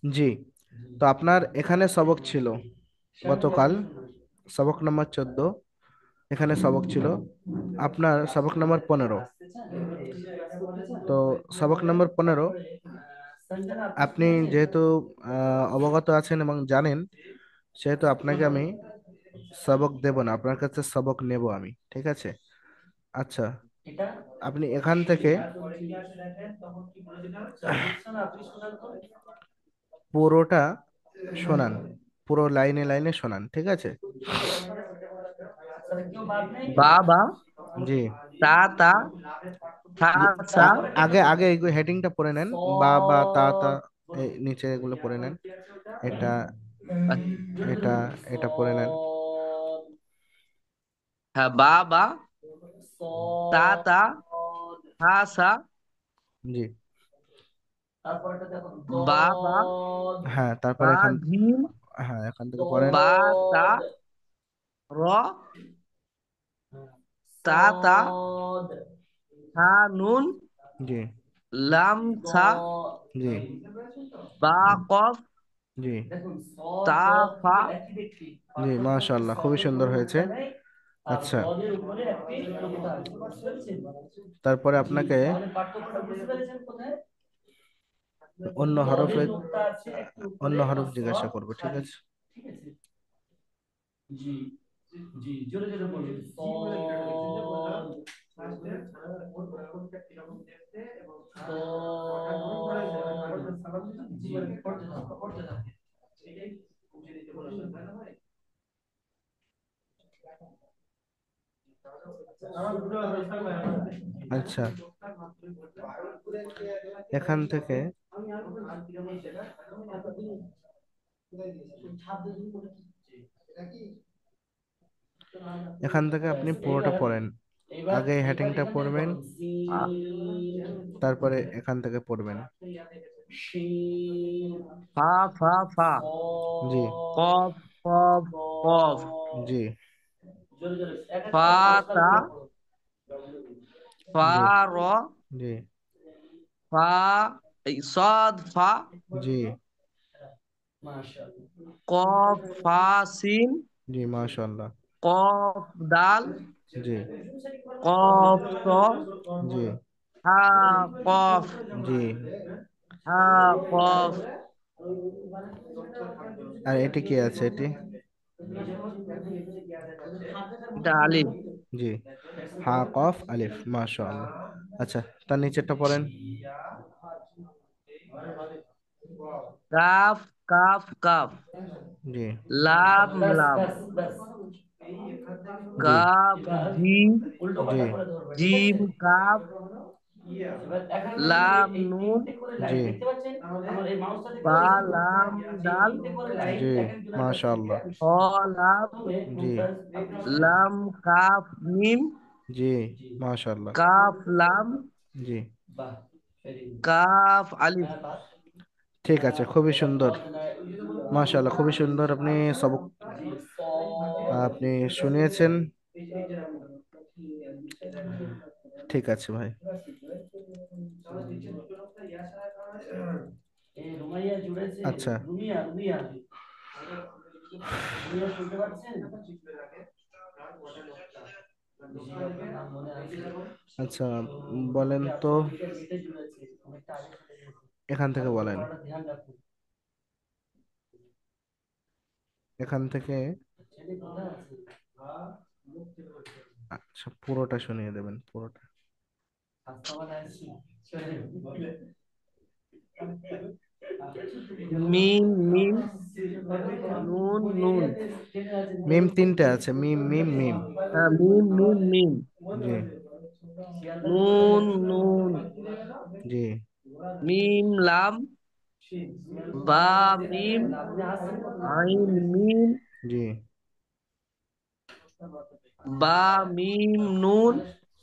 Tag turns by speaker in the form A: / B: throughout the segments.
A: জি। তো আপনার এখানে সবক ছিল গতকাল, সবক নম্বর 14, এখানে সবক ছিল আপনার সবক নম্বর 15। তো সবক নম্বর 15 আপনি যেহেতু অবগত আছেন এবং জানেন, সেহেতু আপনাকে আমি সবক দেব না, আপনার কাছে সবক নেব আমি, ঠিক আছে? আচ্ছা, আপনি এখান থেকে পুরোটা শোনান, পুরো লাইনে লাইনে শোনান, ঠিক আছে?
B: বাবা,
A: জি।
B: তা তা, থা
A: জি,
B: সা,
A: আগে আগে এই হেডিংটা পড়ে নেন। বা বা তা তা, এই নিচে এগুলো পড়ে নেন। এটা, এটা, এটা পড়ে নেন।
B: হ্যাঁ, বাবা, তা তা, থা সা,
A: জি।
B: বাবা,
A: হ্যাঁ, তারপরে
B: বা
A: এখান,
B: জিম,
A: হ্যাঁ এখান থেকে পড়েন।
B: বা তা, র, তা তা, থা নুন,
A: জি।
B: লাম ছা,
A: জি।
B: বা কফ,
A: জি।
B: তা ফা।
A: জি, মাশাআল্লাহ, খুবই সুন্দর হয়েছে। আচ্ছা, তারপরে আপনাকে অন্য হরফে, অন্য হরফ জিজ্ঞাসা করবো, ঠিক আছে? আচ্ছা, এখান থেকে, এখান থেকে আপনি পুরোটা পড়েন। আগে হেডিংটা পড়বেন, তারপরে এখান থেকে পড়বেন।
B: ফা ফা ফা,
A: জি।
B: কফ কফ কফ,
A: জি।
B: ফা তা, ফা
A: জি।
B: র,
A: জি।
B: ফা, এই সদ ফা,
A: জি।
B: কফ ফা সিন,
A: জি, মাশাআল্লাহ।
B: কফ দাল,
A: জি।
B: কফ স,
A: জি।
B: হা কফ,
A: জি।
B: হা কফ।
A: আর এটি কি আছে এটি?
B: এটা আলিফ।
A: জি। হা কফ আলিফ, মাশাআল্লাহ। আচ্ছা, তার নিচেরটা পড়েন।
B: কাফ কাফ কাফ,
A: জি।
B: লাম লাম,
A: জি।
B: কাফ জিম,
A: জি।
B: জিম কাফ, লাম নুন,
A: জি।
B: বা লাম দাল,
A: জি, মাশাআল্লাহ।
B: হ লাম,
A: জি।
B: লাম কাফ মিম,
A: জি, মাশাআল্লাহ।
B: কাফ লাম,
A: জি।
B: কাফ আলিফ।
A: ঠিক আছে, খুবই সুন্দর, মাশাআল্লাহ, খুবই সুন্দর। আপনি সবক, আপনি শুনিয়েছেন। ঠিক আছে ভাই। আচ্ছা, আচ্ছা, বলেন তো, এখান থেকে বলেন, এখান থেকে। আচ্ছা, পুরোটা শুনিয়ে দেবেন, পুরোটা।
B: মিম মিম, নুন নুন।
A: মিম তিনটে আছে, মিম মিম মিম।
B: হ্যাঁ, মিম মিম মিম,
A: জি।
B: নুন নুন,
A: জি।
B: মিম লাম, বা মিম, আইন মিম,
A: জি।
B: বা মিম নুন,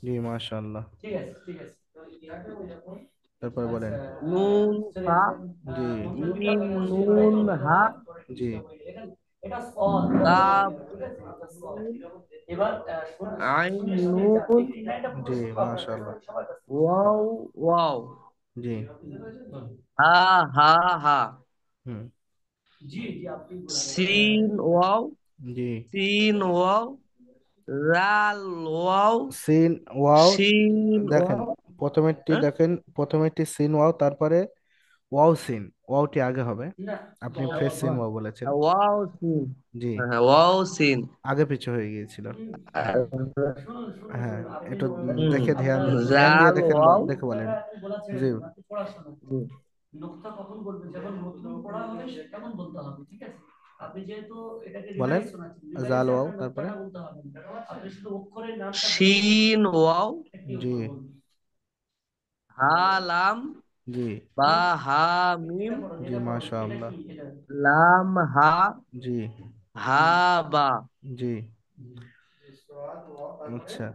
A: জি, মাশাআল্লাহ। তারপর বলেন।
B: নুন হা,
A: জি।
B: মিম নুন হা,
A: জি।
B: কাফ নুন, আইন নুন,
A: জি, মাশাআল্লাহ।
B: ওয়াও ওয়াও,
A: জি।
B: হা হা হা,
A: হুম।
B: সিন ওয়াও,
A: জি।
B: সিন ওয়াও, রাল ওয়াও,
A: সিন ওয়াও।
B: সিন
A: দেখেন,
B: ওয়াও।
A: প্রথমেরটি
B: হ্যাঁ,
A: দেখেন, প্রথমেরটি সিন ওয়াও, তারপরে ওয়াও সিন। ওয়াওটি আগে হবে, আপনি ফ্রেশ সিন ওয়াও বলেছেন।
B: ওয়াও সিন।
A: জি,
B: হ্যাঁ হ্যাঁ, ওয়াও সিন।
A: আগে পিছু হয়ে গিয়েছিল। হ্যাঁ, একটু
B: হুম,
A: দেখে ধ্যান, ধ্যান দিয়ে
B: জাল
A: দেখেন,
B: ওয়াও।
A: দেখে বলেন। জি,
B: জি।
A: বলেন। জাল ওয়াও, তারপরে।
B: শিন ওয়াও,
A: জি।
B: হা লাম,
A: জি।
B: বা হা মিম,
A: জি, মাশাআল্লাহ।
B: লাম হা,
A: জি।
B: হা বা,
A: জি। আচ্ছা,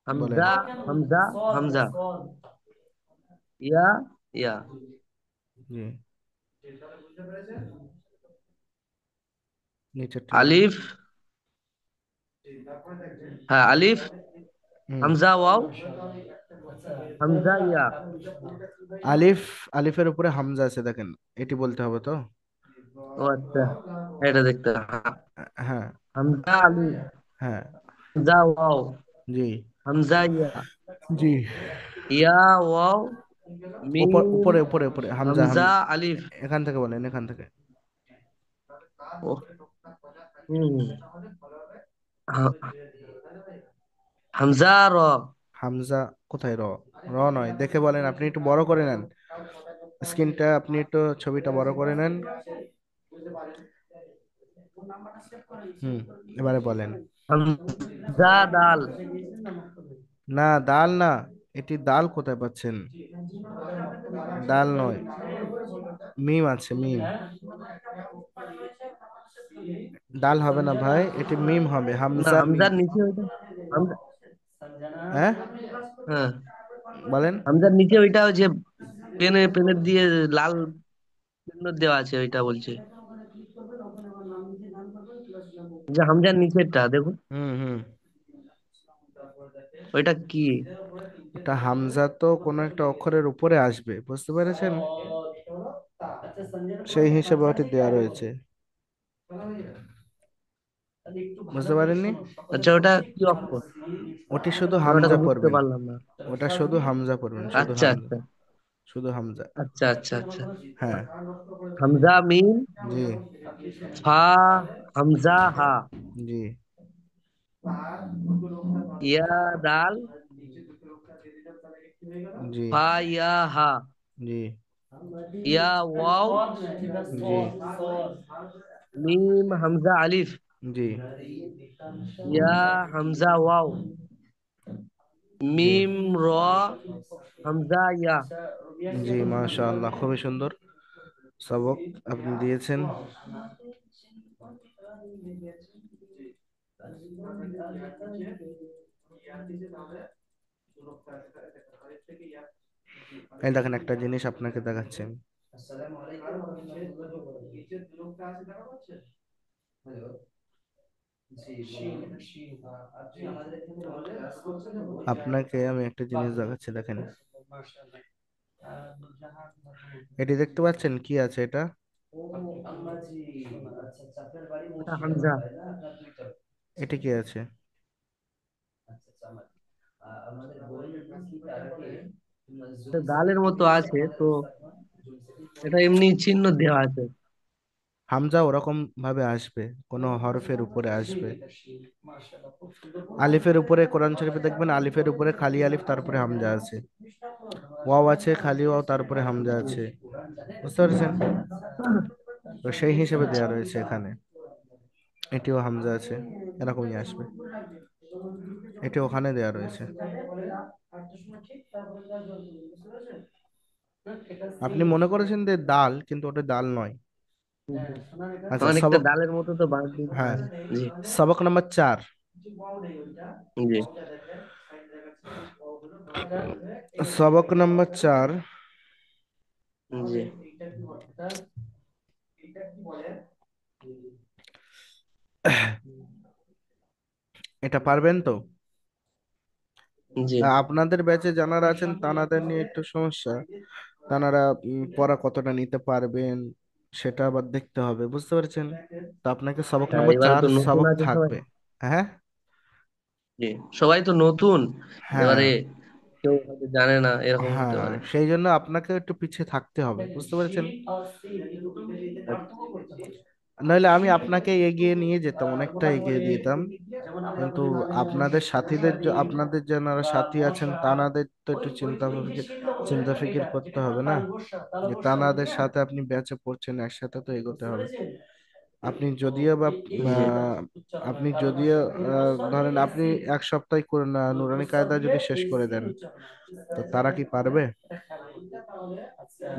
A: বলেন।
B: হামজা, হামজা, হামজা, ইয়া, ইয়া,
A: জি, নিচেরটা বলেন।
B: আলিফ, হ্যাঁ আলিফ,
A: হুম।
B: হামজা ওয়াও, হামজা ইয়া।
A: আলিফ, আলিফের উপরে হামজা আছে দেখেন, এটি বলতে হবে তো।
B: ও আচ্ছা, এটা দেখতে হবে।
A: হ্যাঁ।
B: হামজা আলিফ,
A: হ্যাঁ।
B: হামজা ওয়াও,
A: জি।
B: হামজা ইয়া,
A: জি।
B: ইয়া ওয়াও, মিম,
A: উপরে উপরে উপরে হামজা,
B: হামজা
A: হামজা।
B: আলিফ।
A: এখান থেকে বলেন, এখান থেকে।
B: ও, হুম, হা- হামজা র,
A: হামজা কোথায়? র? র নয়, দেখে বলেন, আপনি একটু বড় করে নেন স্ক্রিনটা, আপনি একটু ছবিটা বড় করে নেন। হুম, এবারে বলেন।
B: হামজা দাল।
A: না, দাল না। এটি দাল কোথায় পাচ্ছেন? দাল নয়, মিম আছে, মিম। ডাল হবে না ভাই, এটি মিম হবে,
B: না,
A: হামজা মিম।
B: হামজার নিচে ওইটা, হামজা,
A: হ্যাঁ,
B: হ্যাঁ,
A: বলেন।
B: হামজার নিচে ওইটা ওই যে পেনে পেনে দিয়ে লাল চিহ্ন দেওয়া আছে, ওইটা বলছে। যে হামজার নিচেরটা দেখুন,
A: হুম, হুম।
B: ওইটা কি?
A: এটা হামজা তো কোনো একটা অক্ষরের উপরে আসবে, বুঝতে পেরেছেন? সেই হিসেবে ওটি দেওয়া রয়েছে, বুঝতে পারেননি?
B: আচ্ছা, ওটা কি অক্ষর?
A: ওটি শুধু
B: আমি ওটা তো
A: হামজা
B: বুঝতে
A: পড়বেন।
B: পারলাম না।
A: ওটা শুধু হামজা পড়বেন, শুধু
B: আচ্ছা
A: হামজা।
B: আচ্ছা,
A: শুধু হামজা।
B: আচ্ছা আচ্ছা আচ্ছা।
A: হ্যাঁ।
B: হামজা মিম,
A: জি।
B: ফা, হামজা হা,
A: জি।
B: ইয়া দাল,
A: জি।
B: ফা ইয়া হা,
A: জি।
B: ইয়া ওয়াও,
A: জি।
B: মিম হামজা আলিফ,
A: জি।
B: ইয়া হামজা ওয়াও,
A: জি।
B: মিম র, হামজা ইয়া।
A: জি, মাশাআল্লাহ, খুবই সুন্দর সবক আপনি দিয়েছেন। এই দেখেন, একটা জিনিস আপনাকে দেখাচ্ছি আমি। আপনাকে আমি একটা জিনিস দেখাচ্ছি, দেখেন। এটি দেখতে পাচ্ছেন, কি আছে এটা?
B: ওটা হামজা।
A: এটি কি আছে?
B: এটা দালের মতো আছে তো, এটা এমনি চিহ্ন দেওয়া আছে।
A: হামজা ওরকম ভাবে আসবে, কোনো হরফের উপরে আসবে। আলিফের উপরে, কোরআন শরীফে দেখবেন আলিফের উপরে খালি আলিফ, তারপরে হামজা আছে। ওয়াও আছে, খালি ওয়াও, তারপরে হামজা আছে, বুঝতে পেরেছেন? তো সেই হিসেবে দেয়া
B: আচ্ছা,
A: রয়েছে এখানে। এটিও হামজা আছে, এরকমই আসবে। এটি ওখানে দেয়া রয়েছে। আপনি মনে করেছেন যে ডাল, কিন্তু ওটা ডাল নয়।
B: হুম, হুম।
A: আচ্ছা,
B: অনেকটা
A: সবক।
B: ডালের মতো তো বানাতে
A: হ্যাঁ,
B: পারে। জি,
A: সবক নাম্বার 4।
B: জি,
A: সবক নাম্বার 4।
B: জি,
A: এটা পারবেন তো?
B: জি।
A: আপনাদের ব্যাচে যারা আছেন তানাদের নিয়ে একটু সমস্যা, তানারা পড়া কতটা নিতে পারবেন সেটা আবার দেখতে হবে, বুঝতে পেরেছেন? তো আপনাকে সবক
B: হ্যাঁ,
A: নম্বর
B: এবারে
A: চার
B: তো নতুন
A: সবক
B: আছে সবাই।
A: থাকবে। হ্যাঁ।
B: জি, সবাই তো নতুন।
A: হ্যাঁ।
B: এবারে কেউ হয়তো জানে না, এরকম হতে
A: হ্যাঁ,
B: পারে।
A: সেই জন্য আপনাকে একটু পিছিয়ে থাকতে হবে, বুঝতে পেরেছেন? নইলে আমি আপনাকে এগিয়ে নিয়ে যেতাম, অনেকটা এগিয়ে দিতাম। কিন্তু আপনাদের সাথীদের আপনাদের যারা সাথী আছেন তানাদের তো একটু চিন্তা ফিকির করতে হবে না, যে তানাদের সাথে আপনি ব্যাচে পড়ছেন, একসাথে তো এগোতে হবে। আপনি যদিও বা
B: জি।
A: আহ, আপনি যদিও ধরেন আপনি এক সপ্তাহে করে নুরানি কায়দা যদি শেষ করে দেন, তো তারা কি পারবে?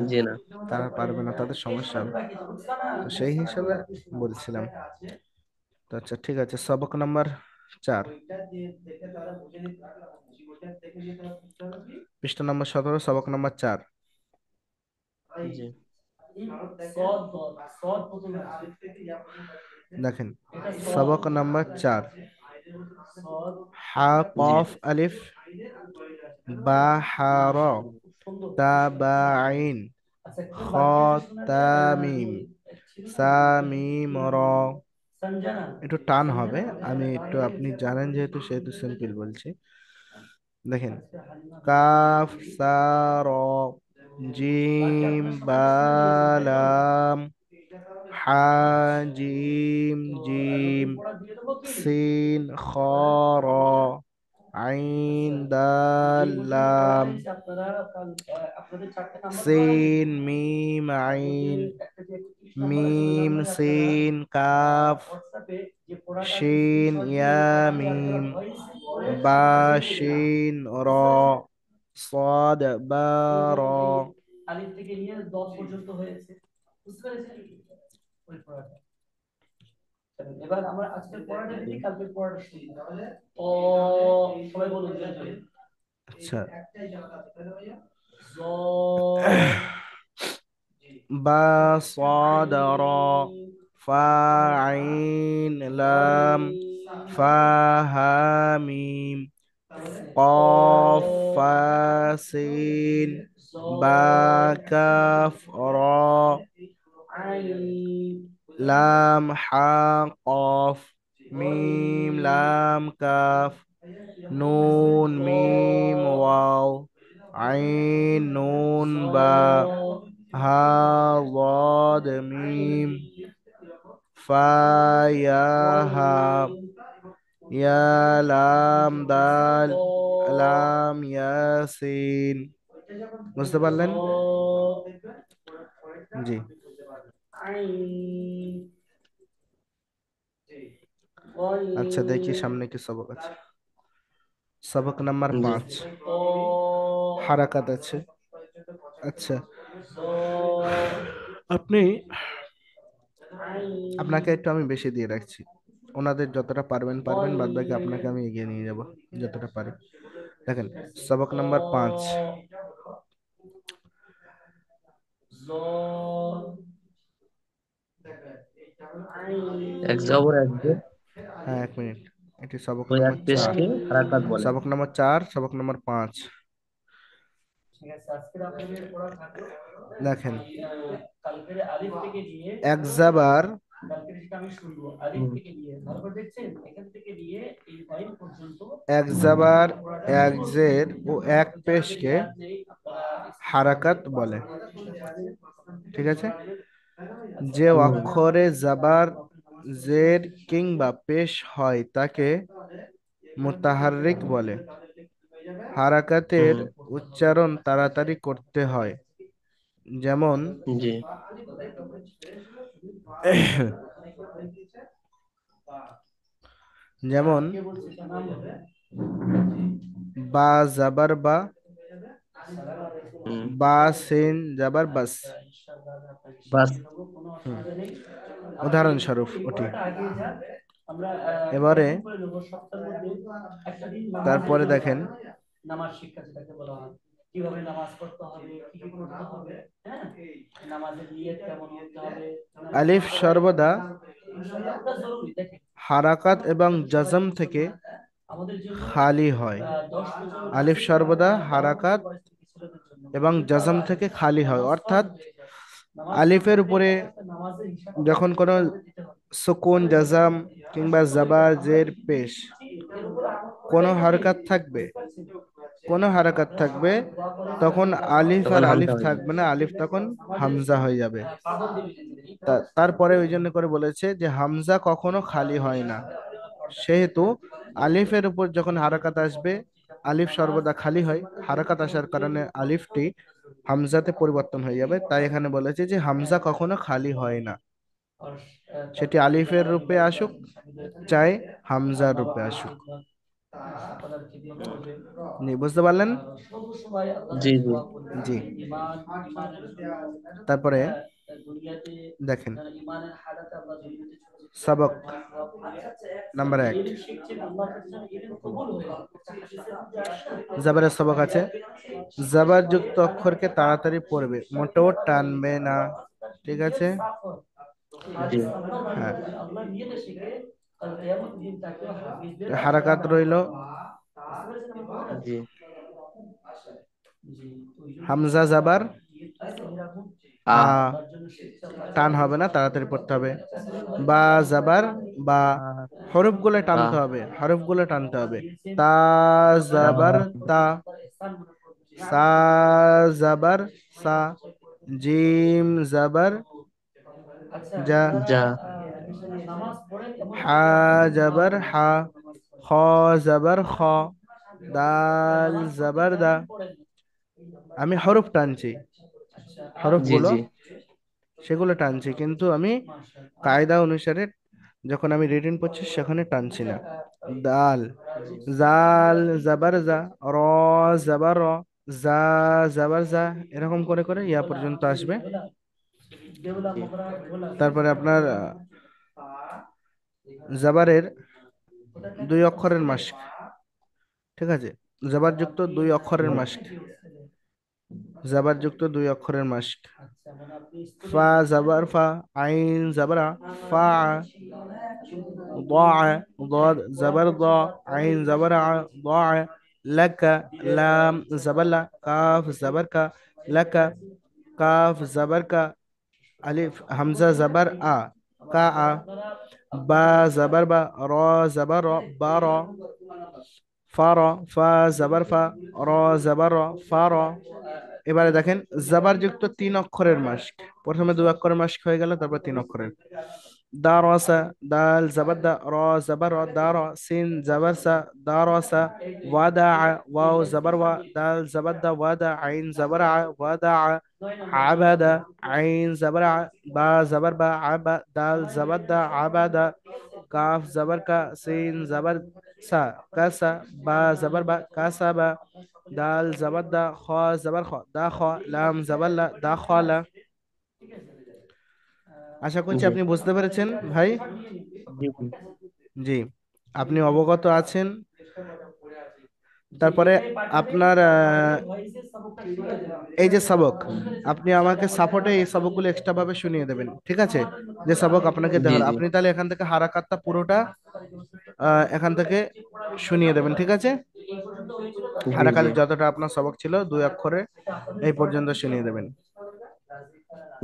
B: জি না।
A: তারা পারবে না, তাদের সমস্যা হবে। তো সেই হিসাবে বলছিলাম। তো আচ্ছা, ঠিক আছে, সবক নাম্বার 4, পৃষ্ঠা নম্বর 17, সবক নাম্বার 4।
B: জি।
A: দেখেন, সবক নাম্বার 4, হা
B: জি।
A: কফ আলিফ বা হা র তা বা আইন খ তা মিম সা মিম র। একটু টান হবে, আমি একটু, আপনি জানেন যেহেতু, সেহেতু সিম্পল বলছি। দেখেন, কাফ সা র জিম বা লাম হা জিম জিম সিন খ র আইন দাল লাম সিন মিম আইন মিম সিন কাফ শিন ইয়া মিম বা শিন র صاد বা র।
B: জি।
A: আচ্ছা। বা صاد র ফা আইন লাম ফা হা মিম قاف فاسين با كاف را لام حا قاف ميم لام كاف نون ميم واو عين نون با ها ضاد ميم فا يا ها ইয়া লাম দাল লাম ইয়াসিন। বুঝতে পারলেন? জি। আচ্ছা, দেখি সামনে কি সবক আছে। সবক নাম্বার
B: জি।
A: 5, হারাকাত আছে। আচ্ছা, আপনি, আপনাকে একটু আমি বেশি দিয়ে রাখছি। ওনাদের যতটা পারবেন পারবেন, বাদ বাকি আপনাকে আমি এগিয়ে নিয়ে যাব যতটা পারি। দেখেন, সবক নাম্বার 5,
B: এক জবর এক জের,
A: হ্যাঁ, এক মিনিট, এটি সবক
B: ওই এক
A: নাম্বার 4।
B: পেশকে হারাকাত বলে।
A: সবক নাম্বার 4, সবক নাম্বার 5। দেখেন, এক জাবার,
B: হুম।
A: এক জাবার, এক জের ও এক পেশকে হারাকাত বলে। ঠিক আছে? যে
B: হুম।
A: অক্ষরে জাবার, জের কিংবা পেশ হয় তাকে মুতাহাররিক বলে। হারাকাতের
B: হুম।
A: উচ্চারণ তাড়াতাড়ি করতে হয়। যেমন
B: জি।
A: যেমন বা জাবার বা,
B: হুম।
A: বা সিন জাবার বাস।
B: বাস।
A: হুম, উদাহরণস্বরূপ ওটি। এবারে তারপরে দেখেন, আলিফ সর্বদা হারাকাত এবং জজম থেকে খালি হয়। আলিফ সর্বদা হারাকাত এবং জজম থেকে খালি হয়, অর্থাৎ আলিফের উপরে যখন কোনো সুকুন, জাজাম কিংবা জাবার, জের, পেশ কোনো হারকাত থাকবে, কোনো হারাকাত থাকবে, তখন আলিফ
B: তখন
A: আর আলিফ
B: হামজা হয়ে যায়।
A: থাকবে না, আলিফ তখন হামজা হয়ে যাবে। তারপরে ওই জন্য করে বলেছে যে হামজা কখনো খালি হয় না, সেহেতু আলিফের উপর যখন হারাকাত আসবে, আলিফ সর্বদা খালি হয়, হারাকাত আসার কারণে আলিফটি হামজাতে পরিবর্তন হয়ে যাবে, তাই এখানে বলেছে যে হামজা কখনো খালি হয় না, সেটি আলিফের রূপে আসুক চাই হামজার রূপে আসুক। বুঝতে পারলেন?
B: জি জি।
A: জি। তারপরে দেখেন, সবক নাম্বার 1, জাবারের সবক আছে। জাবার যুক্ত অক্ষরকে তাড়াতাড়ি পড়বে, মোটেও টানবে না, ঠিক আছে?
B: জি
A: হ্যাঁ, হারাকাত রইলো।
B: জি।
A: হামজা জাবার
B: আ।
A: আ, টান হবে না, তাড়াতাড়ি পড়তে হবে। বা জাবার বা,
B: আ,
A: হরফগুলো
B: বা।
A: টানতে হবে, হরফগুলো টানতে হবে। তা জাবার
B: তা।
A: তা, সা জাবার সা, জিম জাবার যা,
B: যা।
A: হা জাবার হা, খ জাবার খ, দাল জাবার দা। আমি হরফ টানছি,
B: জি
A: হরফগুলো
B: জি
A: সেগুলো টানছি, কিন্তু আমি কায়দা অনুসারে যখন আমি রিডিং পড়ছি সেখানে টানছি না। দাল,
B: জি
A: জাল জাবার জা, র জাবার র, জা জাবার জা, এরকম করে করে ইয়া পর্যন্ত আসবে।
B: জি
A: তারপরে আপনার জাবারের 2 অক্ষরের মাস্ক, ঠিক আছে? জাবার যুক্ত 2 অক্ষরের মাস্ক, জাবার যুক্ত 2 অক্ষরের মাস্ক। ফা জাবার ফা, আইন জাবার আ, ফা, ضاع ضاد زبر ضا، عين زبر ع، ضاع. لك، لام زبر لا، كاف زبر كا، لك. كاف زبر كا، ألف همزة زبر آ، كا آ. با زبر با، را زبر را، بارا. ফারা, ফা জাবার ফা, র জাবার র, ফারা। এবারে দেখেন জাবার যুক্ত 3 অক্ষরের মাস্ক, প্রথমে 2 অক্ষরের মাস্ক হয়ে গেল, তারপর 3 অক্ষরের। দারসা, দাল জাবার দা, র জাবার র, দার। সিন জাবার সা, দারসা। ওয়াদা, ওয়াও জাবার ওয়া, দাল জাবার দা, ওয়াদা। আইন জাবার আ, ওয়াদা। আবাদা, আইন জাবার আ, বা জাবার বা, আবা। দাল জাবার দা, আবাদা। কাফ জাবার কা, সিন জাবার সা, কাসা। বা জাবার বা, কাসা বা। দাল জাবার দা, খ জাবার খ, দা খ। লাম জাবার লা, দা খ লা। আশা করছি
B: জি
A: আপনি বুঝতে পেরেছেন ভাই।
B: জি জি।
A: জি, আপনি অবগত আছেন। তারপরে আপনার এই যে সবক, আপনি আমাকে সাপোর্টে এই সবকগুলো এক্সট্রা ভাবে শুনিয়ে দেবেন, ঠিক আছে? যে সবক আপনাকে দেওয়া
B: জি
A: হলো,
B: জি
A: আপনি তাহলে এখান থেকে হারাকাতটা পুরোটা এখান থেকে শুনিয়ে দেবেন, ঠিক আছে?
B: জি
A: হারাকাত
B: জি
A: যতটা আপনার সবক ছিল 2 অক্ষরে, এই পর্যন্ত শুনিয়ে দেবেন,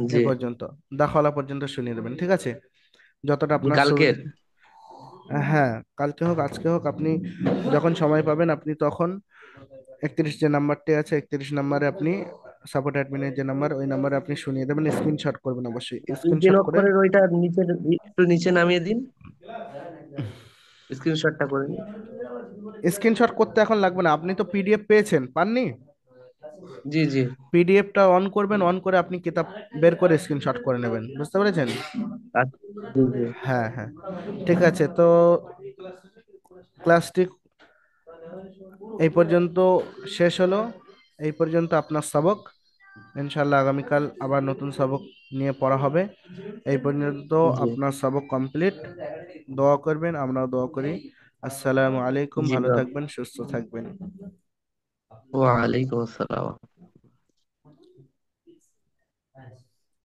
B: জি।
A: এই পর্যন্ত দাখলা পর্যন্ত শুনিয়ে দেবেন, ঠিক আছে? যতটা আপনার
B: কালকের।
A: সুবিধা। হ্যাঁ, কালকে হোক আজকে হোক, আপনি যখন সময় পাবেন আপনি তখন 31 যে নাম্বারটি আছে, 31 নম্বরে আপনি সাপোর্ট অ্যাডমিনের যে নাম্বার, ওই নাম্বারে আপনি শুনিয়ে দেবেন, স্ক্রিনশট করবেন অবশ্যই,
B: তিন তিন
A: স্ক্রিনশট করে।
B: অক্ষরের ওইটা নিচে, একটু নিচে নামিয়ে দিন, স্ক্রিনশটটা করে নিন।
A: স্ক্রিনশট করতে এখন লাগবে না, আপনি তো পিডিএফ পেয়েছেন, পাননি?
B: জি জি।
A: পিডিএফটা অন করবেন, অন করে আপনি কিতাব বের করে স্ক্রিনশট করে নেবেন, বুঝতে পেরেছেন?
B: আচ্ছা, জি জি
A: হ্যাঁ হ্যাঁ, ঠিক আছে। তো ক্লাসটি এই পর্যন্ত শেষ হলো, এই পর্যন্ত আপনার সবক। ইনশাল্লাহ আগামীকাল আবার নতুন সবক নিয়ে পড়া হবে। এই পর্যন্ত
B: জি
A: আপনার সবক কমপ্লিট। দোয়া করবেন, আমরাও দোয়া করি। আসসালামু আলাইকুম,
B: জি।
A: ভালো থাকবেন, সুস্থ থাকবেন।
B: ওয়ালাইকুম আসসালাম।